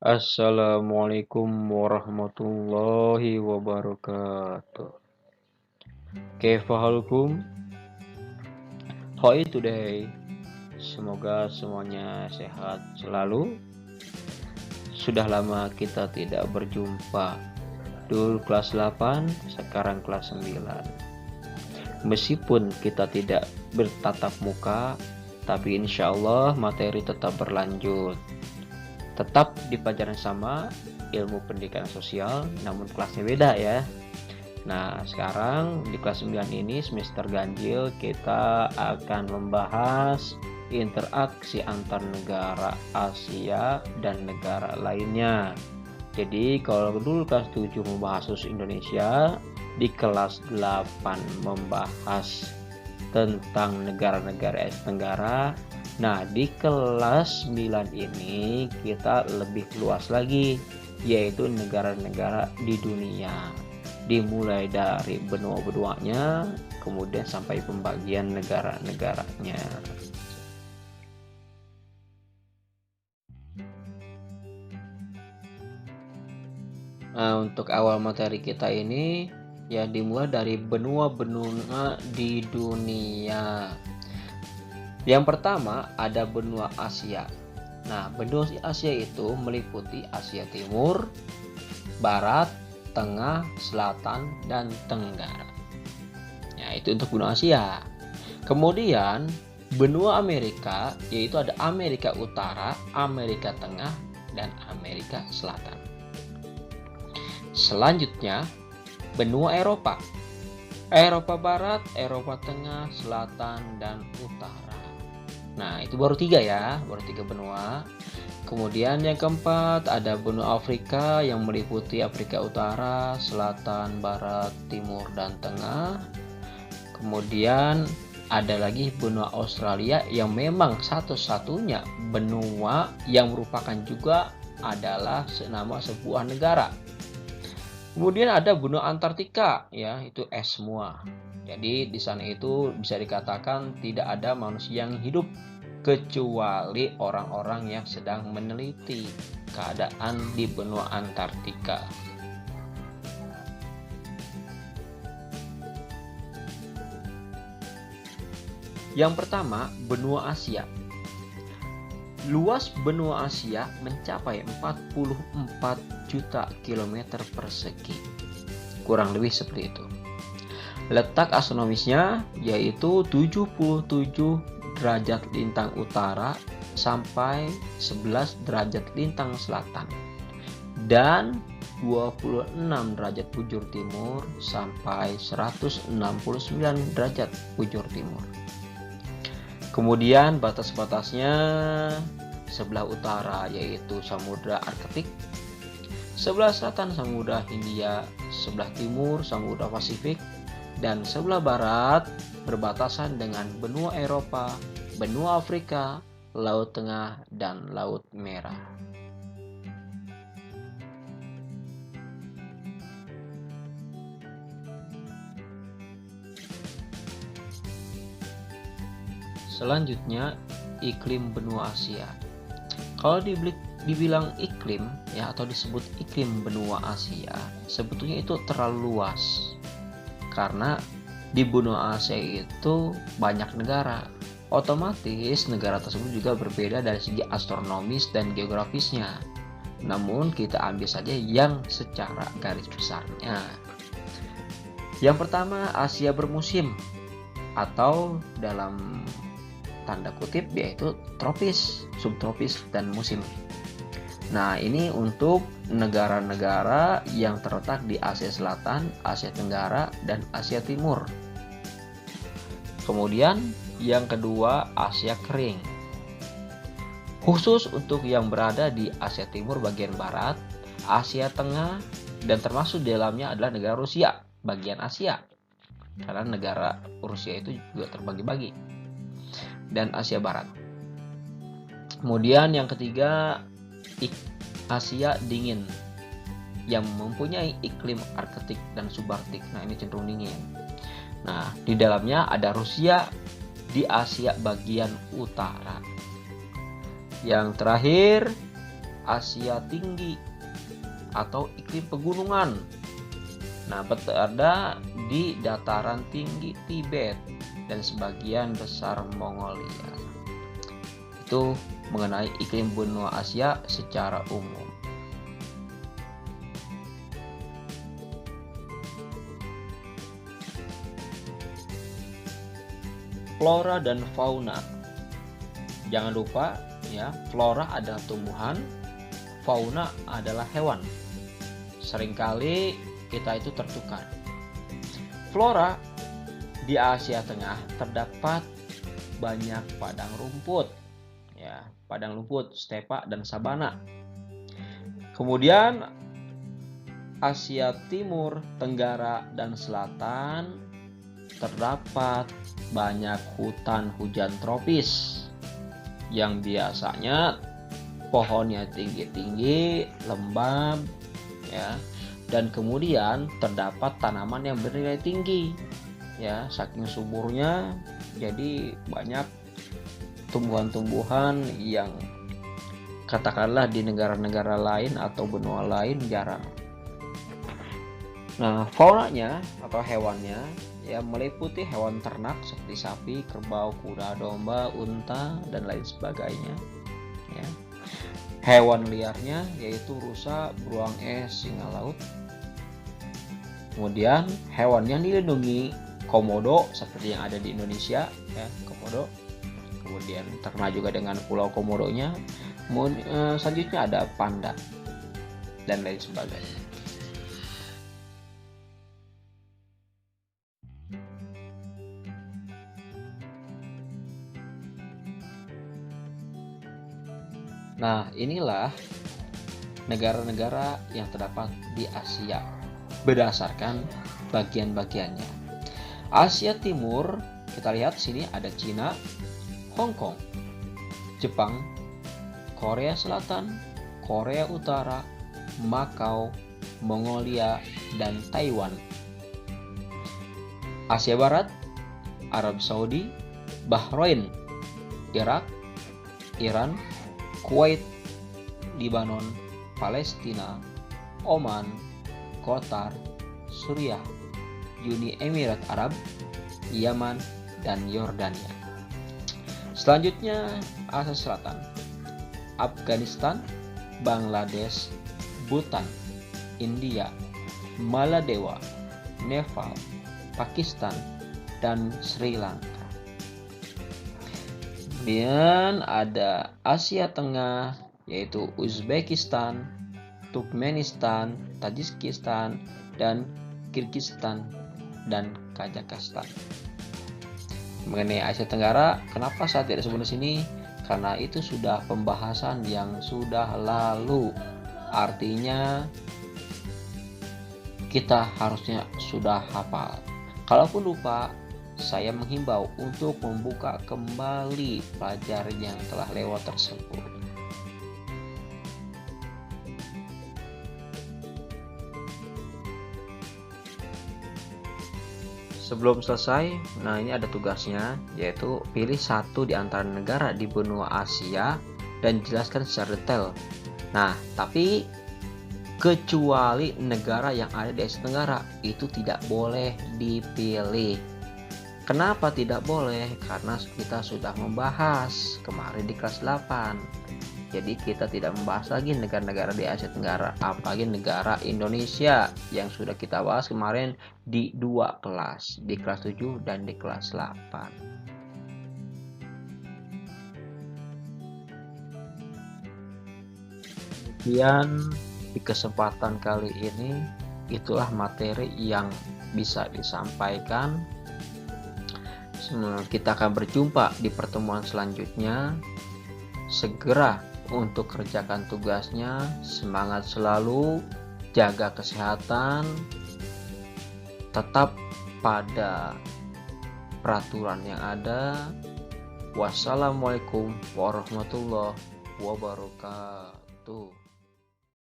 Assalamualaikum warahmatullahi wabarakatuh. Kaifa halukum? How are you today? Semoga semuanya sehat selalu. Sudah lama kita tidak berjumpa. Dulu kelas 8, sekarang kelas 9. Meskipun kita tidak bertatap muka, tapi insya Allah materi tetap berlanjut. Tetap di pelajaran sama, ilmu pendidikan sosial, namun kelasnya beda ya. Nah, sekarang di kelas 9 ini semester ganjil kita akan membahas interaksi antar negara Asia dan negara lainnya. Jadi kalau dulu kelas 7 membahas khusus Indonesia, di kelas 8 membahas tentang negara-negara Asia Tenggara. Nah, di kelas 9 ini kita lebih luas lagi, yaitu negara-negara di dunia. Dimulai dari benua-benuanya, kemudian sampai pembagian negara-negaranya. Nah, untuk awal materi kita ini ya dimulai dari benua-benua di dunia. Yang pertama ada benua Asia. Nah, benua Asia itu meliputi Asia Timur, Barat, Tengah, Selatan, dan Tenggara. Ya, itu untuk benua Asia. Kemudian benua Amerika, yaitu ada Amerika Utara, Amerika Tengah, dan Amerika Selatan. Selanjutnya, benua Eropa. Eropa Barat, Eropa Tengah, Selatan, dan Utara. Nah, itu baru 3 ya, baru 3 benua. Kemudian yang keempat ada benua Afrika yang meliputi Afrika Utara, Selatan, Barat, Timur, dan Tengah. Kemudian ada lagi benua Australia yang memang satu-satunya benua yang merupakan juga adalah nama sebuah negara. Kemudian ada benua Antartika, ya itu es semua. Jadi di sana itu bisa dikatakan tidak ada manusia yang hidup kecuali orang-orang yang sedang meneliti keadaan di benua Antartika. Yang pertama, benua Asia. Luas benua Asia mencapai 44 juta kilometer persegi. Kurang lebih seperti itu. Letak astronomisnya yaitu 77 derajat lintang utara sampai 11 derajat lintang selatan dan 26 derajat bujur timur sampai 169 derajat bujur timur. Kemudian batas-batasnya sebelah utara yaitu Samudra Arktik, sebelah selatan Samudra Hindia, sebelah timur Samudra Pasifik, dan sebelah barat berbatasan dengan benua Eropa, benua Afrika, Laut Tengah, dan Laut Merah. Selanjutnya, iklim benua Asia. Kalau dibilang iklim ya atau disebut iklim benua Asia, sebetulnya itu terlalu luas. Karena di benua Asia itu banyak negara. Otomatis negara tersebut juga berbeda dari segi astronomis dan geografisnya. Namun kita ambil saja yang secara garis besarnya. Yang pertama, Asia bermusim atau dalam tanda kutip yaitu tropis, subtropis, dan musim. Nah, ini untuk negara-negara yang terletak di Asia Selatan, Asia Tenggara, dan Asia Timur. Kemudian yang kedua, Asia Kering. Khusus untuk yang berada di Asia Timur bagian barat, Asia Tengah, dan termasuk di dalamnya adalah negara Rusia, bagian Asia. Karena negara Rusia itu juga terbagi-bagi. Dan Asia Barat. Kemudian yang ketiga, Asia dingin yang mempunyai iklim Arktik dan subarktik. Nah, ini cenderung dingin. Nah, di dalamnya ada Rusia di Asia bagian utara. Yang terakhir, Asia Tinggi atau iklim pegunungan. Nah, berada di dataran tinggi Tibet dan sebagian besar Mongolia. Itu mengenai iklim benua Asia secara umum. Flora dan fauna. Jangan lupa ya, flora adalah tumbuhan, fauna adalah hewan. Seringkali kita itu tertukar. Flora di Asia Tengah terdapat banyak padang rumput, ya, padang rumput, stepa dan sabana. Kemudian Asia Timur, Tenggara dan Selatan terdapat banyak hutan hujan tropis yang biasanya pohonnya tinggi-tinggi, lembab, ya. Dan kemudian terdapat tanaman yang bernilai tinggi, ya, saking suburnya, jadi banyak tumbuhan-tumbuhan yang katakanlah di negara-negara lain atau benua lain jarang. Nah, faunanya atau hewannya ya meliputi hewan ternak seperti sapi, kerbau, kuda, domba, unta dan lain sebagainya. Ya. Hewan liarnya yaitu rusa, beruang es, singa laut. Kemudian hewan yang dilindungi komodo seperti yang ada di Indonesia, ya, komodo. Kemudian terkenal juga dengan pulau komodonya. Selanjutnya ada panda dan lain sebagainya. Nah, inilah negara-negara yang terdapat di Asia berdasarkan bagian-bagiannya. Asia Timur, kita lihat sini ada Cina, Hong Kong, Jepang, Korea Selatan, Korea Utara, Makau, Mongolia, dan Taiwan. Asia Barat, Arab Saudi, Bahrain, Irak, Iran, Kuwait, Lebanon, Palestina, Oman, Qatar, Suriah, Uni Emirat Arab, Yaman, dan Yordania. Selanjutnya Asia Selatan, Afghanistan, Bangladesh, Bhutan, India, Maladewa, Nepal, Pakistan, dan Sri Lanka. Kemudian ada Asia Tengah, yaitu Uzbekistan, Turkmenistan, Tajikistan, dan Kirgistan, dan Kazakhstan. Mengenai Asia Tenggara, kenapa saya tidak sebut di sini? Karena itu sudah pembahasan yang sudah lalu. Artinya kita harusnya sudah hafal. Kalaupun lupa, saya menghimbau untuk membuka kembali pelajaran yang telah lewat tersebut. Sebelum selesai, nah ini ada tugasnya, yaitu pilih satu di antara negara di benua Asia dan jelaskan secara detail. Nah, tapi kecuali negara yang ada di Asia Tenggara itu tidak boleh dipilih. Kenapa tidak boleh? Karena kita sudah membahas kemarin di kelas 8. Jadi kita tidak membahas lagi negara-negara di Asia Tenggara, apalagi negara Indonesia yang sudah kita bahas kemarin di 2 kelas, di kelas 7 dan di kelas 8. Kemudian di kesempatan kali ini itulah materi yang bisa disampaikan. Kita akan berjumpa di pertemuan selanjutnya. Segera untuk kerjakan tugasnya, semangat selalu, jaga kesehatan, tetap pada peraturan yang ada. Wassalamualaikum warahmatullahi wabarakatuh.